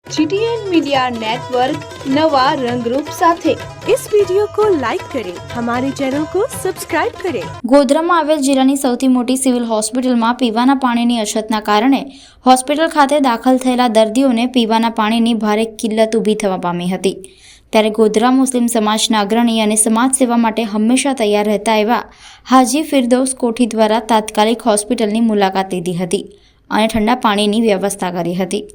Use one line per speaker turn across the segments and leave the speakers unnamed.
GTN media network नवा रंग रूप साथे।
इस वीडियो को लाइक करें, हमारे चैनल को सब्सक्राइब करें।
ગોધરામાં આવેલ જિલ્લાની સૌથી મોટી સિવિલ હોસ્પિટલમાં પીવાના પાણીની અછતના કારણે હોસ્પિટલ ખાતે દાખલ થયેલા દર્દીઓને પીવાના પાણીની ભારે કિલ્લત ઊભી થવા પામી હતી। ત્યારે ગોધરા મુસ્લિમ સમાજના અગ્રણી અને સમાજ સેવા માટે હંમેશા તૈયાર રહેતા એવા હાજી ફિરદૌસ કોઠી દ્વારા તાત્કાલિક હોસ્પિટલની મુલાકાત લીધી હતી અને ઠંડા પાણીની વ્યવસ્થા કરી હતી।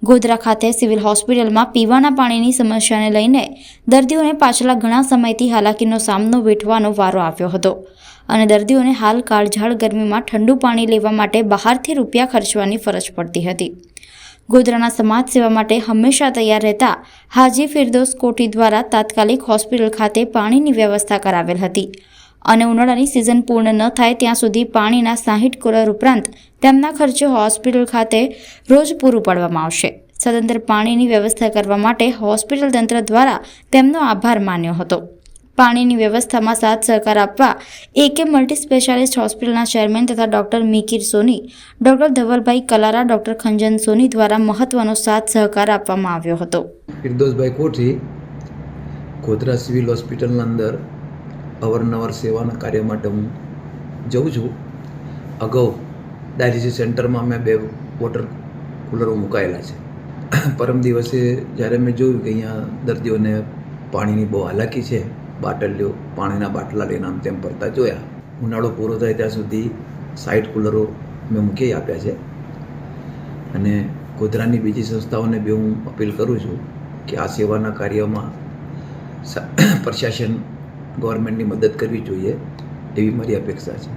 ગોધરા ખાતે સિવિલ હોસ્પિટલમાં પીવાના પાણીની સમસ્યાને લઈને દર્દીઓને પાછલા ઘણા સમયથી હાલાકીનો સામનો વેઠવાનો વારો આવ્યો હતો અને દર્દીઓને હાલ કાળઝાળ ગરમીમાં ઠંડુ પાણી લેવા માટે બહારથી રૂપિયા ખર્ચવાની ફરજ પડતી હતી। ગોધરાના સમાજ સેવા માટે હંમેશા તૈયાર રહેતા હાજી ફિરદૌસ કોઠી દ્વારા તાત્કાલિક હોસ્પિટલ ખાતે પાણીની વ્યવસ્થા કરાવેલ હતી અને ઉનાળાની સિઝન પૂર્ણ ન થાય ત્યાં સુધી પાણીના 60 કુલર ઉપરાંત તેમના ખર્ચે હોસ્પિટલ ખાતે રોજ પૂરું પાડવામાં આવશે। સદંતર પાણીની વ્યવસ્થા કરવા માટે હોસ્પિટલ તંત્ર દ્વારા તેમનો આભાર માન્યો હતો। પાણીની વ્યવસ્થામાં સાથ સહકાર આપવા AK મલ્ટી સ્પેશિયાલિસ્ટ હોસ્પિટલના ચેરમેન તથા ડૉક્ટર મીકીર સોની, ડૉક્ટર ધવલભાઈ કલારા, ડૉક્ટર ખંજન સોની દ્વારા મહત્વનો સાથ સહકાર આપવામાં આવ્યો હતો।
ફિરદૌસભાઈ કોઠી ગોધરા સિવિલ હોસ્પિટલના અંદર અવારનવાર સેવાના કાર્ય માટે હું જઉં છું। અગાઉ ડાયાલિસિસ સેન્ટરમાં મેં 2 વોટર કુલરો મુકાયેલા છે। પરમ દિવસે જ્યારે મેં જોયું કે અહીંયા દર્દીઓને પાણીની બહુ હાલાકી છે, બાટલીઓ પાણીના બાટલા લઈને આમ તેમ ફરતા જોયા। ઉનાળો પૂરો થાય ત્યાં સુધી 60 કુલરો મેં મૂકી આપ્યા છે અને ગોધરાની બીજી સંસ્થાઓને બી હું અપીલ કરું છું કે આ સેવાના કાર્યમાં પ્રશાસન ગવર્મેન્ટની મદદ કરવી જોઈએ એવી મારી અપેક્ષા છે।